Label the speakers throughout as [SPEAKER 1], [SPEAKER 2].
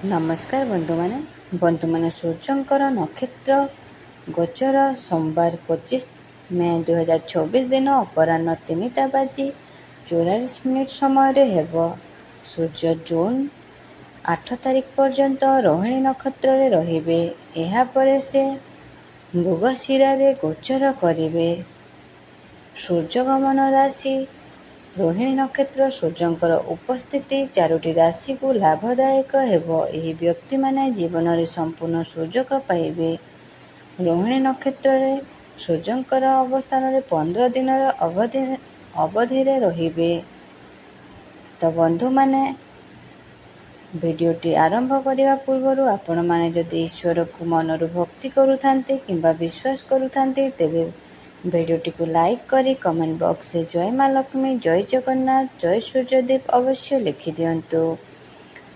[SPEAKER 1] ନମସ୍କାର ବନ୍ଧୁମାନେ ସୂର୍ଯ୍ୟଙ୍କର ନକ୍ଷତ୍ର ଗୋଚର ସୋମବାର 25 ମେ 2024 ଦିନ ଅପରାହ୍ନ 3:44 ସମୟରେ ହେବ। ସୂର୍ଯ୍ୟ ଜୁନ୍ 8 ତାରିଖ ପର୍ଯ୍ୟନ୍ତ ରୋହିଣୀ ନକ୍ଷତ୍ରରେ ରହିବେ। ଏହାପରେ ସେ ମୃଗଶିରାରେ ଗୋଚର କରିବେ। ସୂର୍ଯ୍ୟଗମନ ରାଶି ରୋହିଣୀ ନକ୍ଷତ୍ର ସୂର୍ଯ୍ୟଙ୍କର ଉପସ୍ଥିତି 4ଟି ରାଶିକୁ ଲାଭଦାୟକ ହେବ। ଏହି ବ୍ୟକ୍ତିମାନେ ଜୀବନରେ ସମ୍ପୂର୍ଣ୍ଣ ସୁଯୋଗ ପାଇବେ। ରୋହିଣୀ ନକ୍ଷତ୍ରରେ ସୂର୍ଯ୍ୟଙ୍କର ଅବସ୍ଥାନରେ 15 ଦିନର ଅବଧିରେ ରହିବେ। ତ ବନ୍ଧୁମାନେ, ଭିଡ଼ିଓଟି ଆରମ୍ଭ କରିବା ପୂର୍ବରୁ ଆପଣମାନେ ଯଦି ଈଶ୍ୱରକୁ ମନରୁ ଭକ୍ତି କରୁଥାନ୍ତି କିମ୍ବା ବିଶ୍ୱାସ କରୁଥାନ୍ତି, ତେବେ ଭିଡ଼ିଓଟିକୁ ଲାଇକ୍ କରି କମେଣ୍ଟ ବକ୍ସରେ ଜୟ ମା ଲକ୍ଷ୍ମୀ, ଜୟ ଜଗନ୍ନାଥ, ଜୟ ସୂର୍ଯ୍ୟଦେବ ଅବଶ୍ୟ ଲେଖିଦିଅନ୍ତୁ।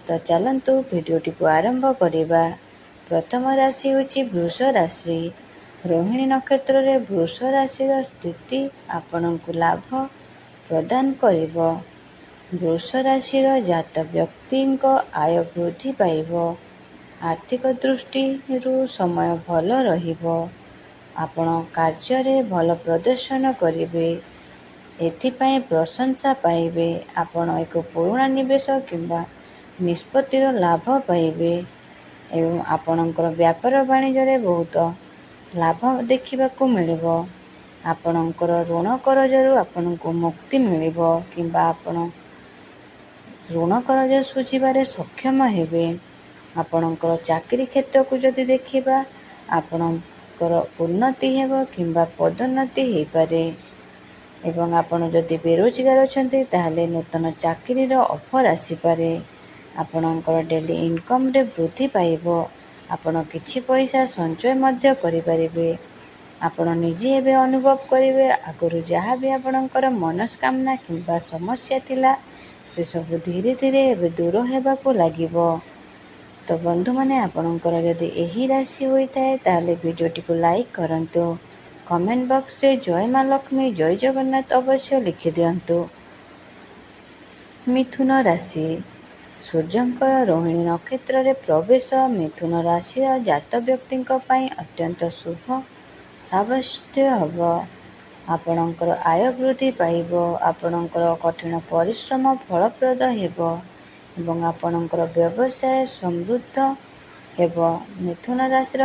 [SPEAKER 1] ତ ଚାଲନ୍ତୁ ଭିଡ଼ିଓଟିକୁ ଆରମ୍ଭ କରିବା। ପ୍ରଥମ ରାଶି ହେଉଛି ବୃଷ ରାଶି। ରୋହିଣୀ ନକ୍ଷତ୍ରରେ ବୃଷ ରାଶିର ସ୍ଥିତି ଆପଣଙ୍କୁ ଲାଭ ପ୍ରଦାନ କରିବ। ବୃଷ ରାଶିର ଜାତ ବ୍ୟକ୍ତିଙ୍କ ଆୟ ବୃଦ୍ଧି ପାଇବ। ଆର୍ଥିକ ଦୃଷ୍ଟିରୁ ସମୟ ଭଲ ରହିବ। ଆପଣ କାର୍ଯ୍ୟରେ ଭଲ ପ୍ରଦର୍ଶନ କରିବେ, ଏଥିପାଇଁ ପ୍ରଶଂସା ପାଇବେ। ଆପଣ ଏକ ପୁରୁଣା ନିବେଶ କିମ୍ବା ନିଷ୍ପତ୍ତିର ଲାଭ ପାଇବେ ଏବଂ ଆପଣଙ୍କର ବ୍ୟାପାର ବାଣିଜ୍ୟରେ ବହୁତ ଲାଭ ଦେଖିବାକୁ ମିଳିବ। ଆପଣଙ୍କର ଋଣ କରଜରୁ ଆପଣଙ୍କୁ ମୁକ୍ତି ମିଳିବ କିମ୍ବା ଆପଣ ଋଣ କରଜ ଶୁଝିବାରେ ସକ୍ଷମ ହେବେ। ଆପଣଙ୍କର ଚାକିରି କ୍ଷେତ୍ରକୁ ଯଦି ଦେଖିବା, ଆପଣଙ୍କର ଉନ୍ନତି ହେବ କିମ୍ବା ପଦୋନ୍ନତି ହୋଇପାରେ ଏବଂ ଆପଣ ଯଦି ବେରୋଜଗାର ଅଛନ୍ତି ତାହେଲେ ନୂତନ ଚାକିରିର ଅଫର୍ ଆସିପାରେ। ଆପଣଙ୍କର ଡେଲି ଇନକମ୍ରେ ବୃଦ୍ଧି ପାଇବ। ଆପଣ କିଛି ପଇସା ସଞ୍ଚୟ ମଧ୍ୟ କରିପାରିବେ। ଆପଣ ନିଜେ ଏବେ ଅନୁଭବ କରିବେ, ଆଗରୁ ଯାହା ବି ଆପଣଙ୍କର ମନସ୍କାମନା କିମ୍ବା ସମସ୍ୟା ଥିଲା, ସେସବୁ ଧୀରେ ଧୀରେ ଏବେ ଦୂର ହେବାକୁ ଲାଗିବ। ତ ବନ୍ଧୁମାନେ, ଆପଣଙ୍କର ଯଦି ଏହି ରାଶି ହୋଇଥାଏ ତାହେଲେ ଭିଡ଼ିଓଟିକୁ ଲାଇକ୍ କରନ୍ତୁ। କମେଣ୍ଟ ବକ୍ସରେ ଜୟ ମା ଲକ୍ଷ୍ମୀ, ଜୟ ଜଗନ୍ନାଥ ଅବଶ୍ୟ ଲେଖିଦିଅନ୍ତୁ। ମିଥୁନ ରାଶି। ସୂର୍ଯ୍ୟଙ୍କର ରୋହିଣୀ ନକ୍ଷତ୍ରରେ ପ୍ରବେଶ ମିଥୁନ ରାଶିର ଜାତ ବ୍ୟକ୍ତିଙ୍କ ପାଇଁ ଅତ୍ୟନ୍ତ ଶୁଭ ସାବ୍ୟସ୍ତ ହେବ। ଆପଣଙ୍କର ଆୟ ବୃଦ୍ଧି ପାଇବ। ଆପଣଙ୍କର କଠିନ ପରିଶ୍ରମ ଫଳପ୍ରଦ ହେବ ଏବଂ ଆପଣଙ୍କର ବ୍ୟବସାୟ ସମୃଦ୍ଧ ହେବ। ମିଥୁନ ରାଶିର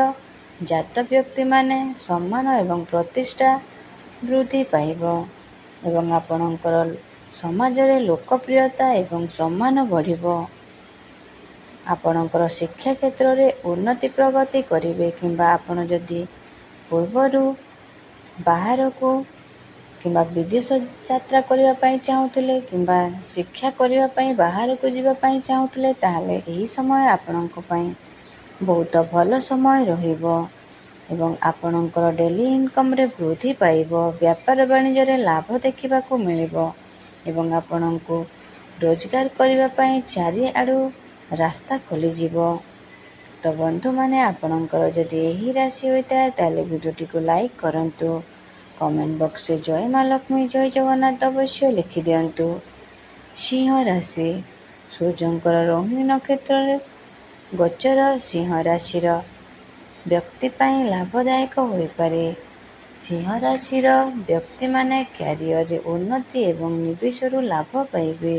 [SPEAKER 1] ଜାତ ବ୍ୟକ୍ତିମାନେ ସମ୍ମାନ ଏବଂ ପ୍ରତିଷ୍ଠା ବୃଦ୍ଧି ପାଇବ ଏବଂ ଆପଣଙ୍କର ସମାଜରେ ଲୋକପ୍ରିୟତା ଏବଂ ସମ୍ମାନ ବଢ଼ିବ। ଆପଣଙ୍କର ଶିକ୍ଷା କ୍ଷେତ୍ରରେ ଉନ୍ନତି ପ୍ରଗତି କରିବେ କିମ୍ବା ଆପଣ ଯଦି ପୂର୍ବରୁ ବାହାରକୁ କିମ୍ବା ବିଦେଶ ଯାତ୍ରା କରିବା ପାଇଁ ଚାହୁଁଥିଲେ କିମ୍ବା ଶିକ୍ଷା କରିବା ପାଇଁ ବାହାରକୁ ଯିବା ପାଇଁ ଚାହୁଁଥିଲେ, ତାହେଲେ ଏହି ସମୟ ଆପଣଙ୍କ ପାଇଁ ବହୁତ ଭଲ ସମୟ ରହିବ ଏବଂ ଆପଣଙ୍କର ଡେଲି ଇନକମ୍ରେ ବୃଦ୍ଧି ପାଇବ। ବ୍ୟାପାର ବାଣିଜ୍ୟରେ ଲାଭ ଦେଖିବାକୁ ମିଳିବ ଏବଂ ଆପଣଙ୍କୁ ରୋଜଗାର କରିବା ପାଇଁ ଚାରିଆଡ଼ୁ ରାସ୍ତା ଖୋଲିଯିବ। ତ ବନ୍ଧୁମାନେ, ଆପଣଙ୍କର ଯଦି ଏହି ରାଶି ହୋଇଥାଏ ତାହେଲେ ଭିଡ଼ିଓଟିକୁ ଲାଇକ୍ କରନ୍ତୁ। କମେଣ୍ଟ ବକ୍ସରେ ଜୟ ମା ଲକ୍ଷ୍ମୀ, ଜୟ ଜଗନ୍ନାଥ ଅବଶ୍ୟ ଲେଖିଦିଅନ୍ତୁ। ସିଂହ ରାଶି। ସୂର୍ଯ୍ୟଙ୍କର ରୋହିଣୀ ନକ୍ଷତ୍ରରେ ଗୋଚର ସିଂହ ରାଶିର ବ୍ୟକ୍ତି ପାଇଁ ଲାଭଦାୟକ ହୋଇପାରେ। ସିଂହ ରାଶିର ବ୍ୟକ୍ତିମାନେ କ୍ୟାରିୟରରେ ଉନ୍ନତି ଏବଂ ନିବେଶରୁ ଲାଭ ପାଇବେ।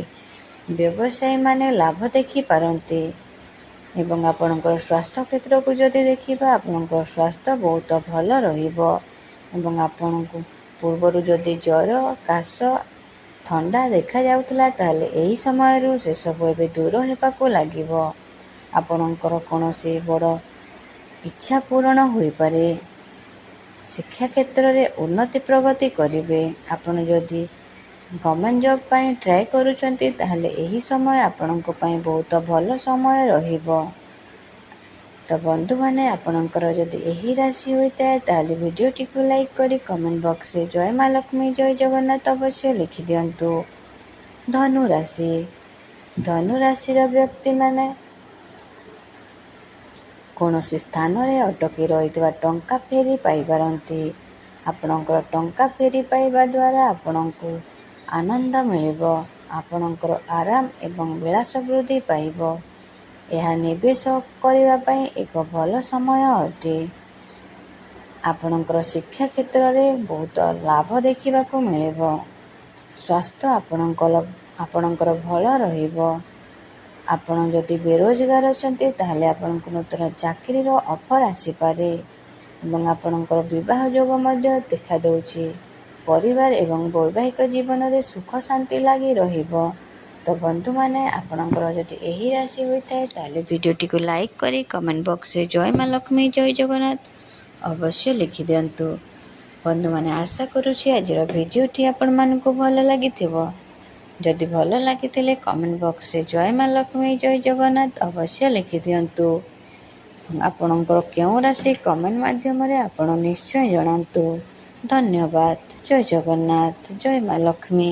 [SPEAKER 1] ବ୍ୟବସାୟୀମାନେ ଲାଭ ଦେଖିପାରନ୍ତି ଏବଂ ଆପଣଙ୍କର ସ୍ୱାସ୍ଥ୍ୟ କ୍ଷେତ୍ରକୁ ଯଦି ଦେଖିବା, ଆପଣଙ୍କର ସ୍ୱାସ୍ଥ୍ୟ ବହୁତ ଭଲ ରହିବ ଏବଂ ଆପଣଙ୍କୁ ପୂର୍ବରୁ ଯଦି ଜ୍ୱର, କାଶ, ଥଣ୍ଡା ଦେଖାଯାଉଥିଲା, ତାହେଲେ ଏହି ସମୟରୁ ସେସବୁ ଏବେ ଦୂର ହେବାକୁ ଲାଗିବ। ଆପଣଙ୍କର କୌଣସି ବଡ଼ ଇଚ୍ଛା ପୂରଣ ହୋଇପାରେ। ଶିକ୍ଷା କ୍ଷେତ୍ରରେ ଉନ୍ନତି ପ୍ରଗତି କରିବେ। ଆପଣ ଯଦି ଗଭର୍ଣ୍ଣମେଣ୍ଟ ଜବ୍ ପାଇଁ ଟ୍ରାଏ କରୁଛନ୍ତି, ତାହେଲେ ଏହି ସମୟ ଆପଣଙ୍କ ପାଇଁ ବହୁତ ଭଲ ସମୟ ରହିବ। ତ ବନ୍ଧୁମାନେ, ଆପଣଙ୍କର ଯଦି ଏହି ରାଶି ହୋଇଥାଏ ତାହେଲେ ଭିଡ଼ିଓଟିକୁ ଲାଇକ୍ କରି କମେଣ୍ଟ ବକ୍ସରେ ଜୟ ମା ଲକ୍ଷ୍ମୀ, ଜୟ ଜଗନ୍ନାଥ ଅବଶ୍ୟ ଲେଖିଦିଅନ୍ତୁ। ଧନୁ ରାଶି। ଧନୁ ରାଶିର ବ୍ୟକ୍ତିମାନେ କୌଣସି ସ୍ଥାନରେ ଅଟକି ରହିଥିବା ଟଙ୍କା ଫେରି ପାଇପାରନ୍ତି। ଆପଣଙ୍କର ଟଙ୍କା ଫେରି ପାଇବା ଦ୍ୱାରା ଆପଣଙ୍କୁ ଆନନ୍ଦ ମିଳିବ। ଆପଣଙ୍କର ଆରାମ ଏବଂ ବିଳାସ ବୃଦ୍ଧି ପାଇବ। ଏହା ନିବେଶ କରିବା ପାଇଁ ଏକ ଭଲ ସମୟ ଅଟେ। ଆପଣଙ୍କର ଶିକ୍ଷା କ୍ଷେତ୍ରରେ ବହୁତ ଲାଭ ଦେଖିବାକୁ ମିଳିବ। ସ୍ୱାସ୍ଥ୍ୟ ଆପଣଙ୍କର ଭଲ ରହିବ। ଆପଣ ଯଦି ବେରୋଜଗାର ଅଛନ୍ତି ତାହେଲେ ଆପଣଙ୍କୁ ନୂତନ ଚାକିରିର ଅଫର୍ ଆସିପାରେ ଏବଂ ଆପଣଙ୍କର ବିବାହ ଯୋଗ ମଧ୍ୟ ଦେଖାଦେଉଛି। ପରିବାର ଏବଂ ବୈବାହିକ ଜୀବନରେ ସୁଖ ଶାନ୍ତି ଲାଗି ରହିବ। ତ ବନ୍ଧୁମାନେ, ଆପଣଙ୍କର ଯଦି ଏହି ରାଶି ହୋଇଥାଏ ତାହେଲେ ଭିଡ଼ିଓଟିକୁ ଲାଇକ୍ କରି କମେଣ୍ଟ ବକ୍ସରେ ଜୟ ମା ଲକ୍ଷ୍ମୀ, ଜୟ ଜଗନ୍ନାଥ ଅବଶ୍ୟ ଲେଖିଦିଅନ୍ତୁ। ବନ୍ଧୁମାନେ, ଆଶା କରୁଛି ଆଜିର ଭିଡ଼ିଓଟି ଆପଣମାନଙ୍କୁ ଭଲ ଲାଗିଥିବ। ଯଦି ଭଲ ଲାଗିଥିଲେ କମେଣ୍ଟ ବକ୍ସରେ ଜୟ ମା ଲକ୍ଷ୍ମୀ, ଜୟ ଜଗନ୍ନାଥ ଅବଶ୍ୟ ଲେଖିଦିଅନ୍ତୁ। ଆପଣଙ୍କର କେଉଁ ରାଶି କମେଣ୍ଟ ମାଧ୍ୟମରେ ଆପଣ ନିଶ୍ଚୟ ଜଣାନ୍ତୁ। ଧନ୍ୟବାଦ। ଜୟ ଜଗନ୍ନାଥ, ଜୟ ମା ଲକ୍ଷ୍ମୀ।